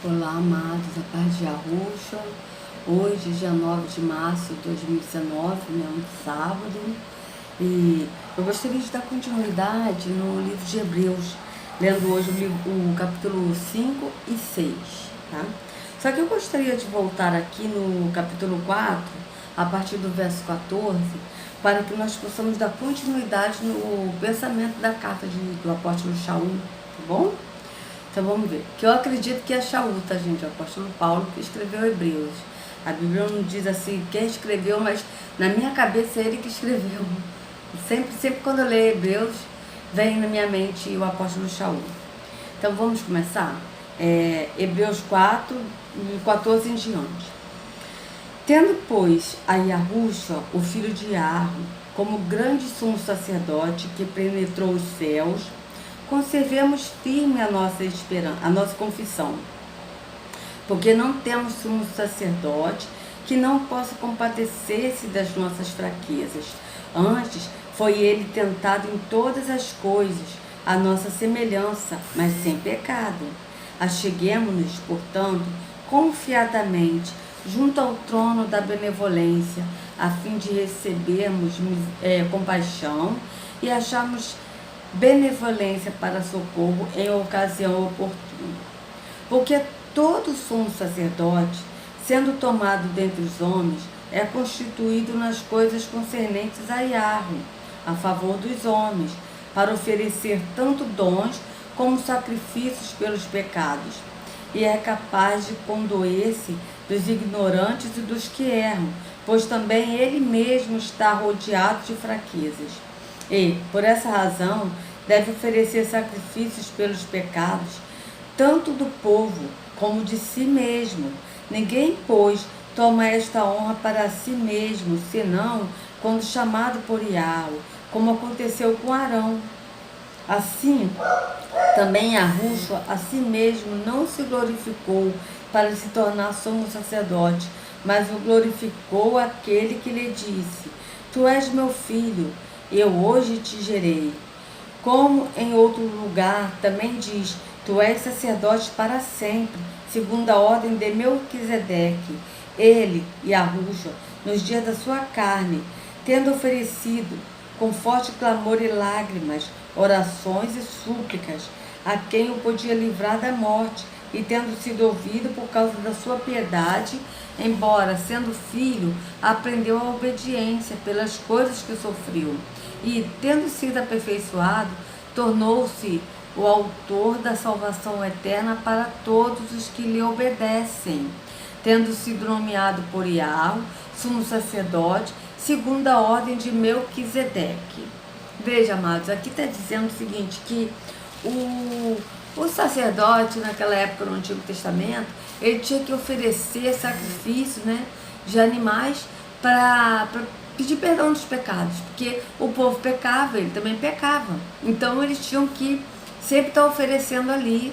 Olá, amados, a paz de Arusha. Hoje, dia 9 de março de 2019, um sábado. E eu gostaria de dar continuidade no livro de Hebreus, lendo hoje o capítulo 5 e 6, tá? Só que eu gostaria de voltar aqui no capítulo 4, a partir do verso 14, para que nós possamos dar continuidade no pensamento da carta do apóstolo Shaul, tá bom? Então vamos ver. Que eu acredito que é Shaul, tá, gente? O apóstolo Paulo que escreveu Hebreus. A Bíblia não diz assim quem escreveu, mas na minha cabeça é ele que escreveu. Sempre quando eu leio Hebreus, vem na minha mente o apóstolo Shaul. Então vamos começar? Hebreus 4, 14 em diante. Tendo, pois, a Yahushua, o filho de Arro, como grande sumo sacerdote que penetrou os céus, conservemos firme a nossa esperança, a nossa confissão, porque não temos sumo sacerdote que não possa compadecer-se das nossas fraquezas. Antes, foi ele tentado em todas as coisas, a nossa semelhança, mas sem pecado. Acheguemo-nos, portanto, confiadamente junto ao trono da benevolência, a fim de recebermos compaixão e acharmos benevolência para socorro em ocasião oportuna. Porque todo sumo sacerdote, sendo tomado dentre os homens, é constituído nas coisas concernentes a Yahweh, a favor dos homens, para oferecer tanto dons como sacrifícios pelos pecados, e é capaz de condoer-se dos ignorantes e dos que erram, pois também ele mesmo está rodeado de fraquezas. E, por essa razão, deve oferecer sacrifícios pelos pecados, tanto do povo como de si mesmo. Ninguém, pois, toma esta honra para si mesmo, senão quando chamado por Yahweh, como aconteceu com Arão. Assim, também Yahushua a si mesmo não se glorificou para se tornar sumo sacerdote, mas o glorificou aquele que lhe disse: Tu és meu filho, eu hoje te gerei. Como em outro lugar também diz: Tu és sacerdote para sempre, segundo a ordem de Melquisedeque. Ele, Yahushua, nos dias da sua carne, tendo oferecido com forte clamor e lágrimas, orações e súplicas, a quem o podia livrar da morte, e tendo sido ouvido por causa da sua piedade, embora sendo filho, aprendeu a obediência pelas coisas que sofreu, e, tendo sido aperfeiçoado, tornou-se o autor da salvação eterna para todos os que lhe obedecem, tendo sido nomeado por Yahweh, sumo sacerdote, segundo a ordem de Melquisedeque. Veja, amados, aqui está dizendo o seguinte, que o sacerdote, naquela época no Antigo Testamento, ele tinha que oferecer sacrifício, né, de animais para pedir perdão dos pecados, porque o povo pecava, ele também pecava. Então eles tinham que sempre estar oferecendo ali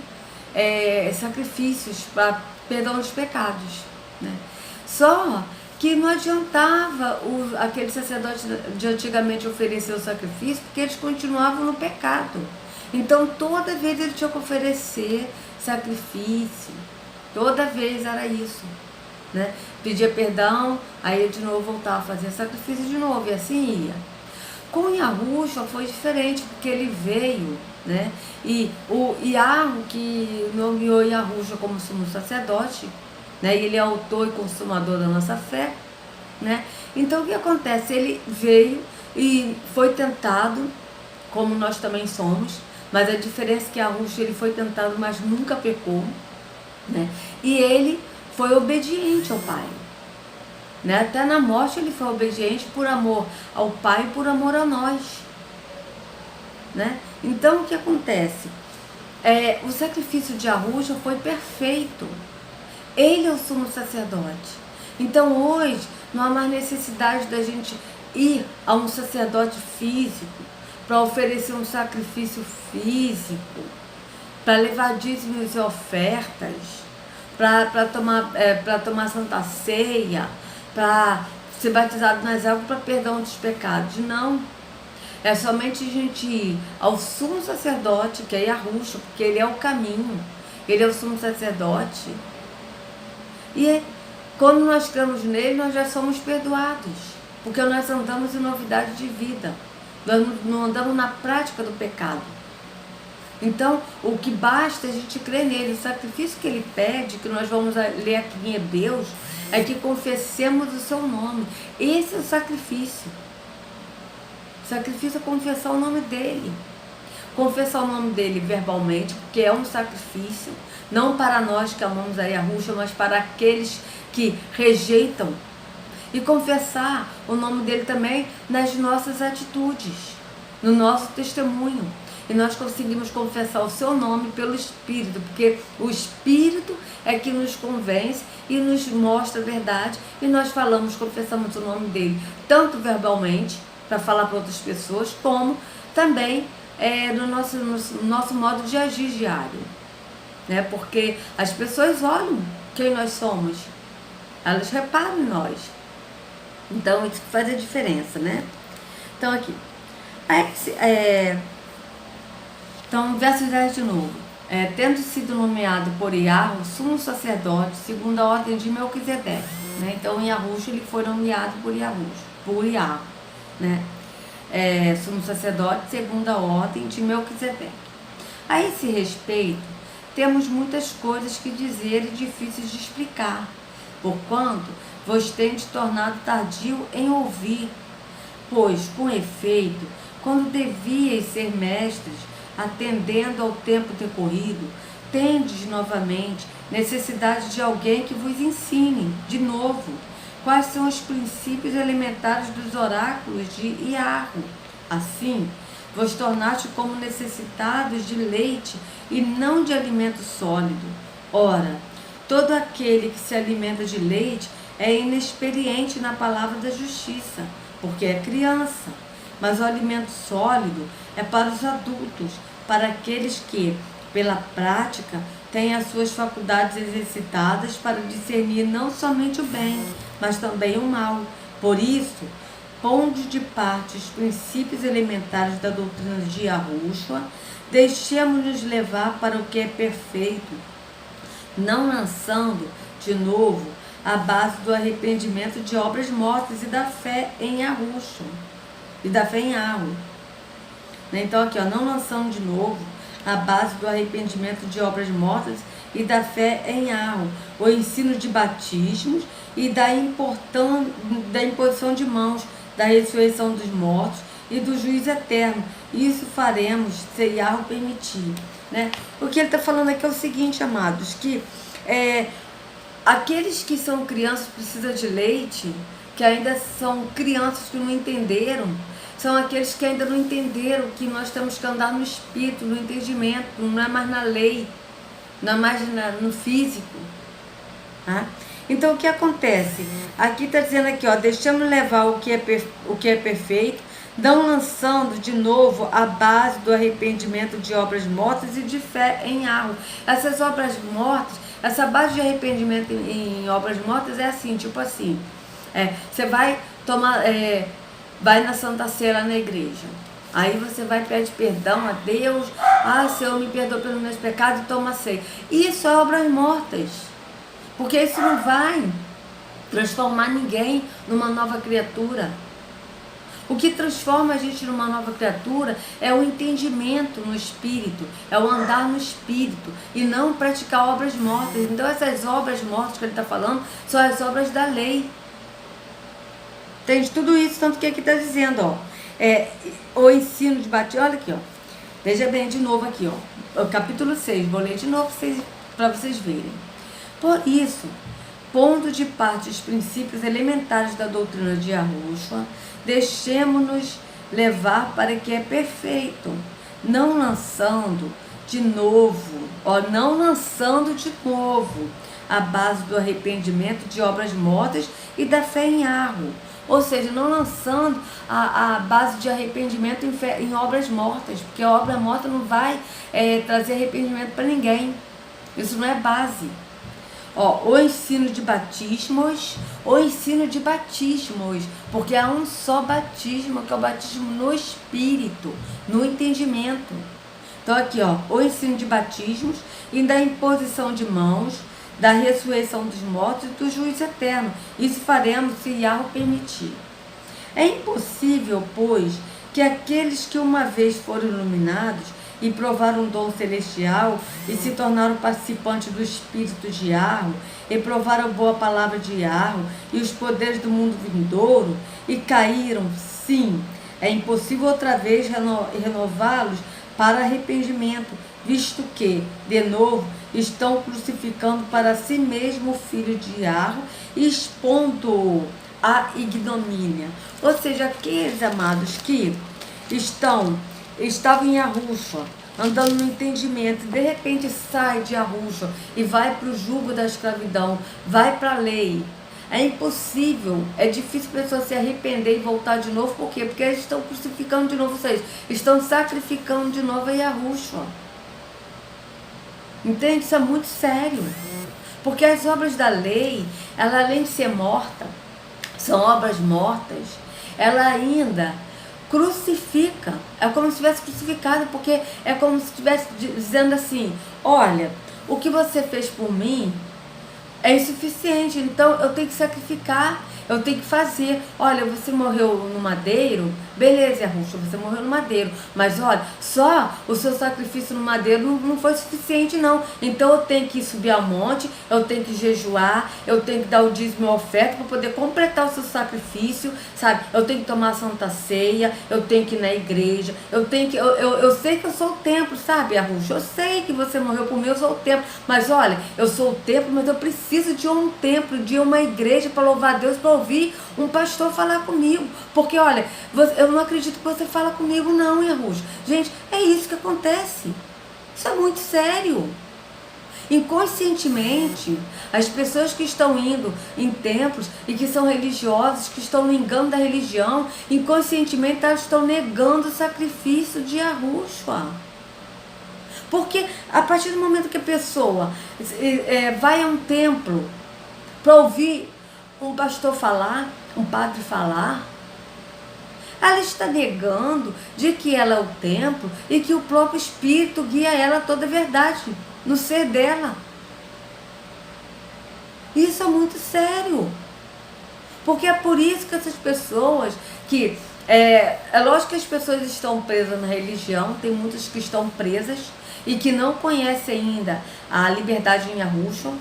sacrifícios para perdão dos pecados, né? Só que não adiantava aquele sacerdote de antigamente oferecer o sacrifício, porque eles continuavam no pecado. Então toda vez ele tinha que oferecer sacrifício, toda vez era isso, né? Pedia perdão, aí ele de novo voltava a fazer sacrifício de novo, e assim ia. Com Yahushua foi diferente, porque ele veio, né? E o Yahweh que nomeou Yahushua como sumo sacerdote, né? Ele é autor e consumador da nossa fé, né? Então o que acontece? Ele veio e foi tentado, como nós também somos, mas a diferença é que Yahushua ele foi tentado, mas nunca pecou, né? E ele foi obediente ao Pai, né? Até na morte ele foi obediente por amor ao Pai e por amor a nós, né? Então o que acontece? O sacrifício de Yahushua foi perfeito. Ele é o sumo sacerdote. Então hoje não há mais necessidade da gente ir a um sacerdote físico para oferecer um sacrifício físico, para levar dízimos e ofertas, para tomar santa ceia, para ser batizado nas águas para perdão dos pecados. Não. É somente a gente ir ao sumo sacerdote, que é Yahushua, porque ele é o caminho. Ele é o sumo sacerdote. E quando nós cremos nele, nós já somos perdoados, porque nós andamos em novidade de vida. Nós não andamos na prática do pecado. Então, o que basta é a gente crer nele. O sacrifício que ele pede, que nós vamos ler aqui em Hebreus, é que confessemos o seu nome. Esse é o sacrifício. O sacrifício é confessar o nome dele. Confessar o nome dele verbalmente, porque é um sacrifício, não para nós que amamos a Yahushua, mas para aqueles que rejeitam. E confessar o nome dele também nas nossas atitudes, no nosso testemunho. E nós conseguimos confessar o seu nome pelo Espírito, porque o Espírito é que nos convence e nos mostra a verdade, e nós confessamos o nome dele, tanto verbalmente, para falar para outras pessoas, como também no nosso modo de agir diário. Né? Porque as pessoas olham quem nós somos, elas reparam em nós. Então, isso que faz a diferença, né? Então, aqui. Então, verso 10 de novo. Tendo sido nomeado por Iahu, sumo sacerdote, segundo a ordem de Melquisedeque. Né? Então, Yahushua, ele foi nomeado por Iahu, né? Sumo sacerdote, segundo a ordem de Melquisedeque. A esse respeito, temos muitas coisas que dizer e difíceis de explicar, porquanto vos tendes tornado tardio em ouvir, pois, com efeito, quando devíeis ser mestres, atendendo ao tempo decorrido, tendes novamente necessidade de alguém que vos ensine, de novo, quais são os princípios elementares dos oráculos de Iahu. Assim, vos tornaste como necessitados de leite e não de alimento sólido. Ora, todo aquele que se alimenta de leite é inexperiente na palavra da justiça, porque é criança. Mas o alimento sólido é para os adultos, para aqueles que, pela prática, têm as suas faculdades exercitadas para discernir não somente o bem, mas também o mal. Por isso, pondo de parte os princípios elementares da doutrina de Yahushua, deixemos-nos levar para o que é perfeito, não lançando, de novo, a base do arrependimento de obras mortas e da fé em Yahushua, e da fé em Yahu. Então aqui, não lançando de novo a base do arrependimento de obras mortas e da fé em Yahu, o ensino de batismos e da imposição de mãos, da ressurreição dos mortos e do juízo eterno. Isso faremos se Yahu permitir. Né? O que ele está falando aqui é o seguinte, amados, que aqueles que são crianças precisam de leite, que ainda são crianças que não entenderam, são aqueles que ainda não entenderam que nós temos que andar no espírito, no entendimento, não é mais na lei, não é mais no físico. Tá? Então, o que acontece? Aqui está dizendo aqui, deixamos levar o que é perfeito, não lançando de novo a base do arrependimento de obras mortas e de fé em Yahu. Essas obras mortas, essa base de arrependimento em obras mortas é assim, tipo assim, você vai tomar, vai na Santa Ceia na igreja, aí você vai pedir perdão a Deus, Senhor, me perdoa pelos meus pecados e toma a ceia. Isso é obras mortas, porque isso não vai transformar ninguém numa nova criatura. O que transforma a gente numa nova criatura é o entendimento no Espírito, é o andar no Espírito e não praticar obras mortas. Então essas obras mortas que ele está falando são as obras da lei. Entende tudo isso, tanto que aqui está dizendo, o ensino de batismo, olha aqui, veja bem de novo aqui, o capítulo 6, vou ler de novo para vocês verem. Por isso, pondo de parte os princípios elementares da doutrina de Yahushua, deixemos-nos levar para que é perfeito, não lançando de novo a base do arrependimento de obras mortas e da fé em Yahu. Ou seja, não lançando a base de arrependimento em obras mortas, porque a obra morta não vai trazer arrependimento para ninguém. Isso não é base. O ensino de batismos, porque há um só batismo, que é o batismo no Espírito, no entendimento. Então aqui, ó, o ensino de batismos e da imposição de mãos, da ressurreição dos mortos e do juízo eterno. Isso faremos se Yahweh permitir. É impossível, pois, que aqueles que uma vez foram iluminados e provaram um dom celestial e se tornaram participantes do Espírito de Yahweh e provaram a boa palavra de Yahweh e os poderes do mundo vindouro e caíram, sim, é impossível outra vez renová-los para arrependimento, visto que, de novo, estão crucificando para si mesmo o Filho de Yahweh e expondo-o à ignomínia. Ou seja, aqueles amados que estavam em Yahushua, andando no entendimento, de repente sai de Yahushua e vai para o jugo da escravidão, vai para a lei. É impossível, é difícil a pessoa se arrepender e voltar de novo. Por quê? Porque eles estão crucificando de novo vocês, estão sacrificando de novo a Yahushua. Entende? Isso é muito sério. Porque as obras da lei, ela além de ser morta, são obras mortas, ela ainda crucifica. É como se estivesse crucificado, porque é como se estivesse dizendo assim: olha, o que você fez por mim é insuficiente, então eu tenho que sacrificar, eu tenho que fazer. Olha, você morreu no madeiro, beleza, Yahushua, você morreu no madeiro, mas olha, só o seu sacrifício no madeiro não foi suficiente não, então eu tenho que subir ao monte, eu tenho que jejuar, eu tenho que dar o dízimo e a oferta para poder completar o seu sacrifício, sabe? Eu tenho que tomar a santa ceia, eu tenho que ir na igreja, eu sei que eu sou o templo, sabe, Yahushua? Eu sei que você morreu por mim, eu sou o templo, mas olha, eu sou o templo, mas eu preciso de um templo, de uma igreja para louvar a Deus, para ouvir um pastor falar comigo, porque olha, eu não acredito que você fala comigo não, Yahushua. Gente, é isso que acontece, isso é muito sério. Inconscientemente, as pessoas que estão indo em templos e que são religiosos, que estão no engano da religião, inconscientemente elas estão negando o sacrifício de Yahushua. Porque a partir do momento que a pessoa vai a um templo para ouvir um pastor falar, um padre falar, ela está negando de que ela é o templo e que o próprio Espírito guia ela a toda a verdade no ser dela. Isso é muito sério. Porque é por isso que essas pessoas que... É lógico que as pessoas estão presas na religião, tem muitas que estão presas e que não conhecem ainda a liberdade em Yahushua.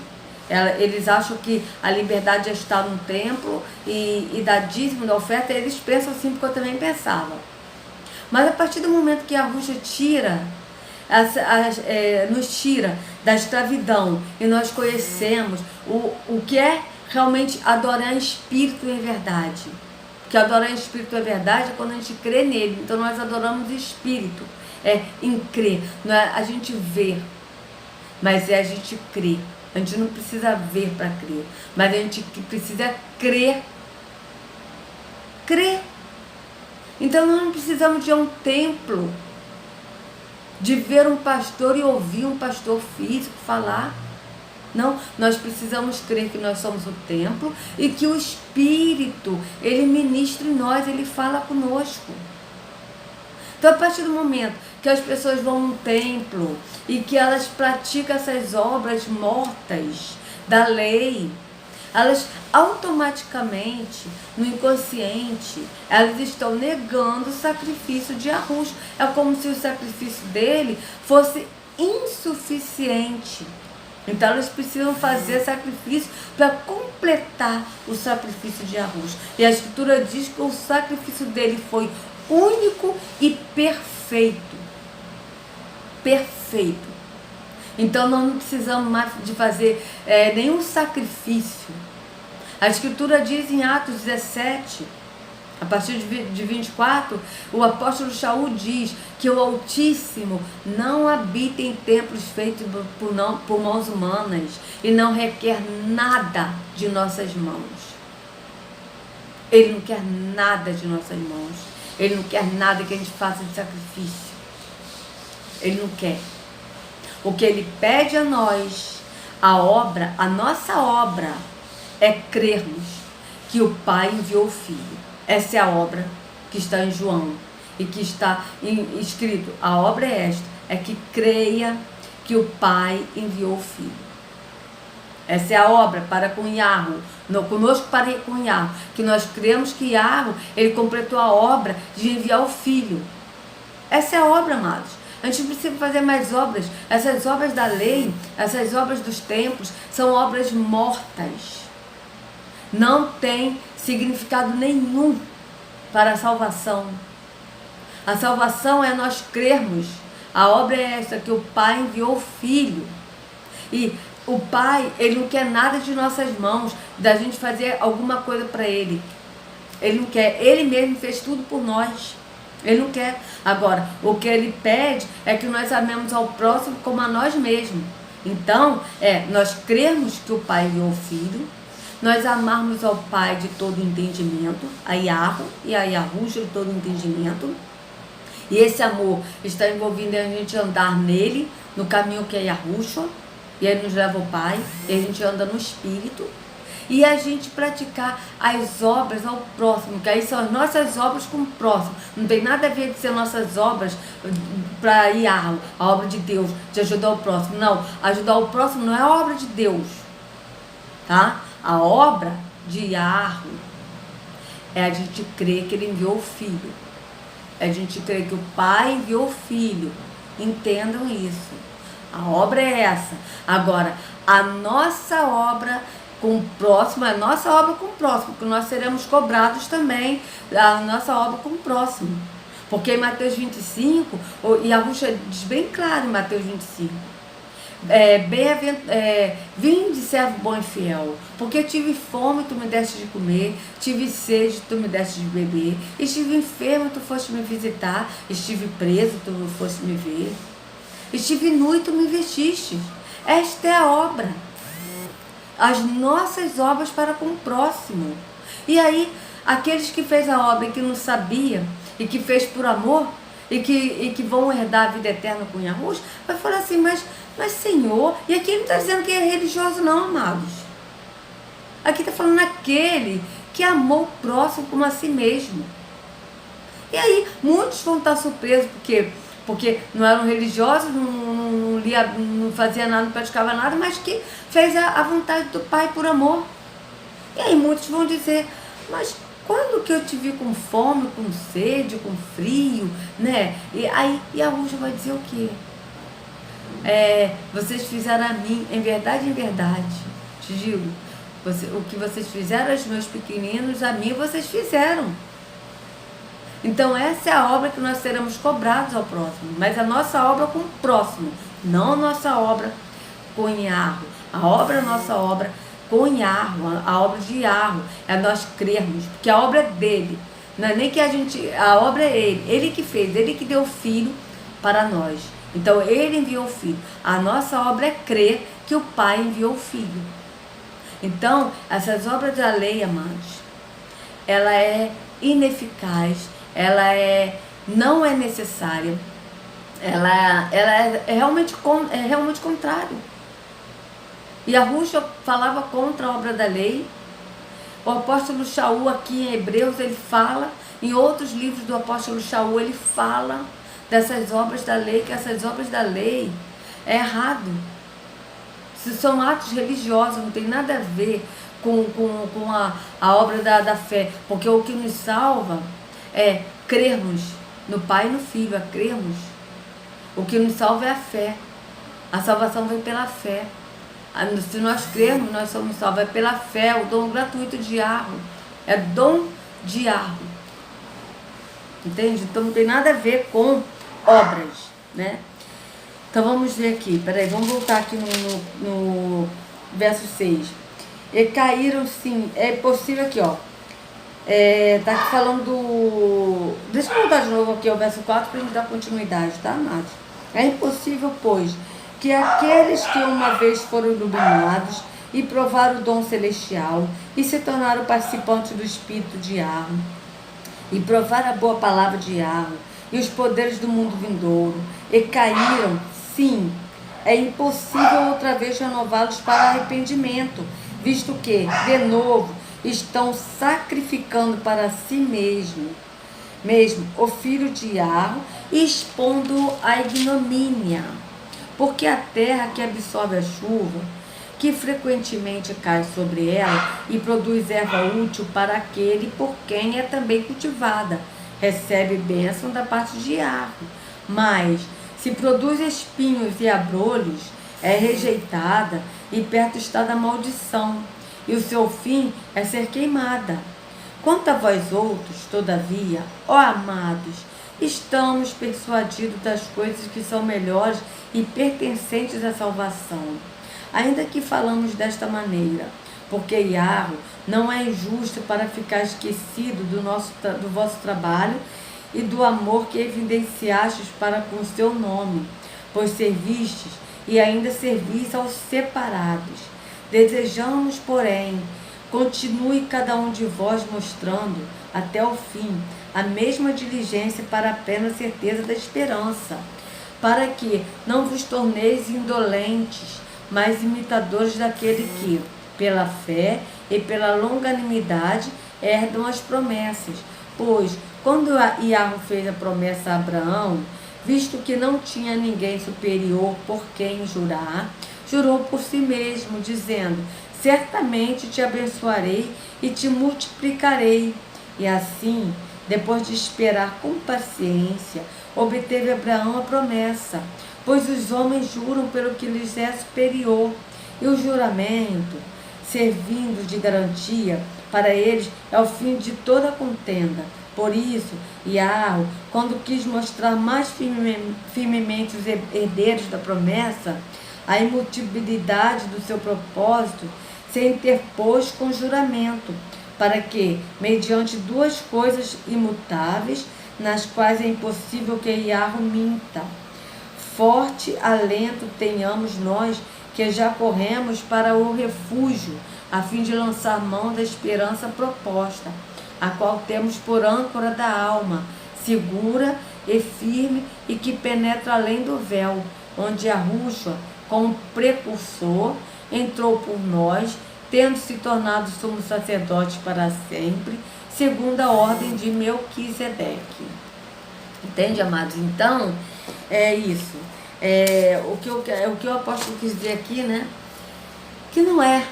Eles acham que a liberdade é estar no templo e dar dízimo da oferta. Eles pensam assim, porque eu também pensava. Mas a partir do momento que Yahushua nos tira da escravidão e nós conhecemos o que é realmente adorar em espírito e em verdade. Porque adorar em espírito e em verdade é quando a gente crê nele. Então nós adoramos em espírito, em crer. Não é a gente ver, mas é a gente crer. A gente não precisa ver para crer, mas a gente precisa crer. Crer. Então nós não precisamos de um templo, de ver um pastor e ouvir um pastor físico falar. Não, nós precisamos crer que nós somos o templo e que o Espírito, ele ministra em nós, ele fala conosco. Então, a partir do momento que as pessoas vão no templo e que elas praticam essas obras mortas da lei, elas automaticamente, no inconsciente, elas estão negando o sacrifício de Yahushua. É como se o sacrifício dele fosse insuficiente. Então elas precisam fazer sacrifício para completar o sacrifício de Yahushua. E a Escritura diz que o sacrifício dele foi único e perfeito. Perfeito. Então nós não precisamos mais de fazer nenhum sacrifício. A Escritura diz em Atos 17, a partir de 24, o apóstolo Shaul diz que o Altíssimo não habita em templos feitos por mãos humanas e não requer nada de nossas mãos. Ele não quer nada de nossas mãos. Ele não quer nada que a gente faça de sacrifício. Ele não quer. O que ele pede a nós, a nossa obra, é crermos que o Pai enviou o Filho. Essa é a obra que está em João e que está escrito. A obra é esta, é que creia que o Pai enviou o Filho. Essa é a obra para com Yahweh, conosco para com Yahweh, que nós cremos que Yahweh, ele completou a obra de enviar o Filho. Essa é a obra, amados. A gente precisa fazer mais obras. Essas obras da lei, essas obras dos templos, são obras mortas. Não tem significado nenhum para a salvação. A salvação é nós crermos. A obra é essa, que o Pai enviou o Filho. E o Pai, ele não quer nada de nossas mãos, da gente fazer alguma coisa para ele. Ele não quer. Ele mesmo fez tudo por nós. Ele não quer. Agora, o que ele pede é que nós amemos ao próximo como a nós mesmos. Então, nós crermos que o Pai enviou o Filho, nós amarmos ao Pai de todo entendimento, a Yahweh e a Yahushua de todo entendimento. E esse amor está envolvido em a gente andar nele, no caminho que é Yahushua, e ele nos leva ao Pai, e a gente anda no Espírito. E a gente praticar as obras ao próximo, que aí são as nossas obras com o próximo. Não tem nada a ver de ser nossas obras para Yahweh, a obra de Deus, de ajudar o próximo. Não, ajudar o próximo não é a obra de Deus, tá? A obra de Yahweh é a gente crer que ele enviou o Filho. É a gente crer que o Pai enviou o Filho. Entendam isso. A obra é essa. Agora, a nossa obra com o próximo, a nossa obra com o próximo, porque nós seremos cobrados também a nossa obra com o próximo. Porque em Mateus 25, e a Ruxa diz bem claro em Mateus 25, vinde, servo bom e fiel, porque tive fome, tu me deste de comer, tive sede, tu me deste de beber, estive enfermo, tu foste me visitar, estive preso, tu foste me ver, estive nu e tu me vestiste. Esta é a obra. As nossas obras para com o próximo. E aí, aqueles que fez a obra e que não sabia, e que fez por amor, e que vão herdar a vida eterna com Yahushua, vai falar assim, mas Senhor, e aqui não está dizendo que é religioso não, amados. Aqui está falando aquele que amou o próximo como a si mesmo. E aí, muitos vão estar surpresos, porque não eram religiosos, não fazia nada, não praticava nada, mas que fez a vontade do Pai por amor. E aí muitos vão dizer, mas quando que eu te vi com fome, com sede, com frio, né? E aí a Ruxa vai dizer o quê? Vocês fizeram a mim, em verdade, te digo, o que vocês fizeram aos meus pequeninos, a mim vocês fizeram. Então essa é a obra que nós seremos cobrados ao próximo, mas a nossa obra com o próximo, não a nossa obra com Yahweh. A nossa obra com Yahweh, a obra de Yahweh, é nós crermos, porque a obra é dele, não é nem que a obra é ele que fez, ele que deu o Filho para nós. Então ele enviou o Filho. A nossa obra é crer que o Pai enviou o Filho. Então, essas obras da lei, amados, ela é ineficaz, ela não é necessária, ela é realmente contrário. E a Ruxa falava contra a obra da lei. O apóstolo Shaul aqui em Hebreus, ele fala, em outros livros do apóstolo Shaul, ele fala dessas obras da lei, que essas obras da lei é errado. São atos religiosos, não tem nada a ver com a obra da fé, porque o que nos salva é crermos no Pai e no Filho, é crermos. O que nos salva é a fé. A salvação vem pela fé. Se nós crermos, nós somos salvos. É pela fé, o dom gratuito de Yahweh. É dom de Yahweh. Entende? Então não tem nada a ver com obras, né? Então vamos ver aqui. Peraí, vamos voltar aqui no verso 6. E caíram sim. É possível aqui, ó. Tá aqui falando do... Deixa eu voltar de novo aqui ao verso 4 para a gente dar continuidade, tá, amados? É impossível, pois, que aqueles que uma vez foram iluminados e provaram o dom celestial e se tornaram participantes do Espírito de Yahweh e provaram a boa palavra de Yahweh e os poderes do mundo vindouro e caíram, sim, é impossível outra vez renová-los para arrependimento, visto que, de novo, estão sacrificando para si mesmo mesmo o filho de Iarro, expondo-o à ignomínia. Porque a terra que absorve a chuva, que frequentemente cai sobre ela e produz erva útil para aquele por quem é também cultivada, recebe bênção da parte de Iarro. Mas, se produz espinhos e abrolhos, é rejeitada e perto está da maldição, e o seu fim é ser queimada. Quanto a vós outros, todavia, ó amados, estamos persuadidos das coisas que são melhores e pertencentes à salvação. Ainda que falamos desta maneira, porque Iarro não é injusto para ficar esquecido do vosso trabalho e do amor que evidenciastes para com o seu nome, pois servistes e ainda servis aos separados. Desejamos, porém, continue cada um de vós mostrando, até o fim, a mesma diligência para a plena certeza da esperança, para que não vos torneis indolentes, mas imitadores daquele que, pela fé e pela longanimidade, herdam as promessas. Pois, quando Iarro fez a promessa a Abraão, visto que não tinha ninguém superior por quem jurar, jurou por si mesmo, dizendo: certamente te abençoarei e te multiplicarei. E assim, depois de esperar com paciência, obteve Abraão a promessa, pois os homens juram pelo que lhes é superior, e o juramento, servindo de garantia para eles, é o fim de toda contenda. Por isso, Iarro, quando quis mostrar mais firmemente os herdeiros da promessa, a imutabilidade do seu propósito, se interpôs com juramento, para que, mediante duas coisas imutáveis, nas quais é impossível que Iarro minta, forte alento tenhamos nós que já corremos para o refúgio, a fim de lançar mão da esperança proposta, a qual temos por âncora da alma, segura e firme e que penetra além do véu, onde Yahushua, como precursor, entrou por nós, tendo se tornado sumo sacerdote para sempre, segundo a ordem de Melquisedeque. Entende, amados? Então, é isso. O que o apóstolo quis dizer aqui, né? Que não é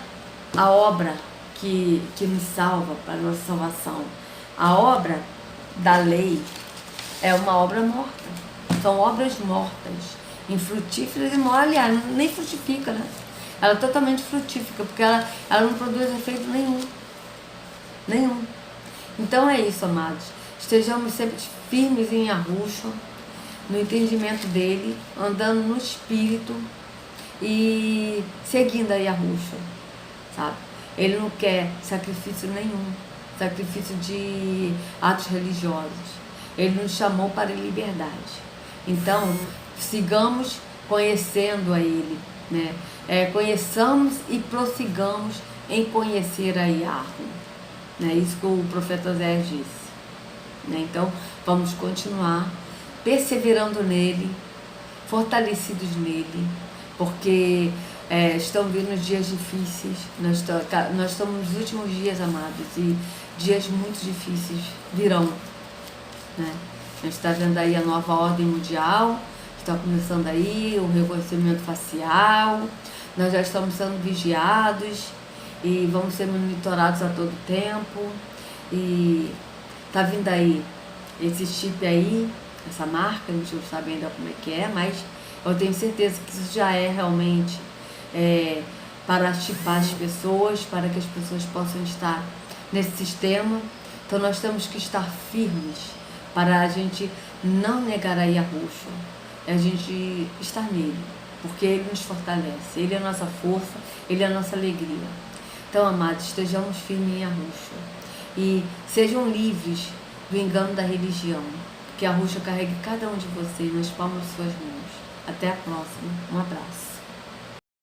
a obra que nos salva para a nossa salvação. A obra da lei é uma obra morta. São obras mortas, infrutíferas e mortas. Aliás, nem frutifica, né? Ela é totalmente frutífica, porque ela não produz efeito nenhum. Nenhum. Então é isso, amados. Estejamos sempre firmes em Yahushua, no entendimento dele, andando no Espírito e seguindo a Yahushua, sabe? Ele não quer sacrifício nenhum, sacrifício de atos religiosos. Ele nos chamou para a liberdade. Então, sigamos conhecendo a Ele, né? Conheçamos e prossigamos em conhecer a Iarro. Né? Isso que o profeta Oséias disse. Né? Então, vamos continuar perseverando nele, fortalecidos nele, porque estão vindo dias difíceis. Nós estamos nos últimos dias, amados, e dias muito difíceis virão. Né? A gente está vendo aí a nova ordem mundial, está começando aí o reconhecimento facial, nós já estamos sendo vigiados e vamos ser monitorados a todo tempo, e está vindo aí esse chip aí, essa marca, a gente não sabe ainda como é que é, mas eu tenho certeza que isso já é realmente para chipar as pessoas, para que as pessoas possam estar nesse sistema. Então nós temos que estar firmes para a gente não negar a Yahushua, a gente estar nele, porque ele nos fortalece, ele é a nossa força, ele é a nossa alegria. Então, amados, estejamos firmes em Yahushua e sejam livres do engano da religião, que Yahushua carregue cada um de vocês nas palmas de suas mãos. Até a próxima, um abraço.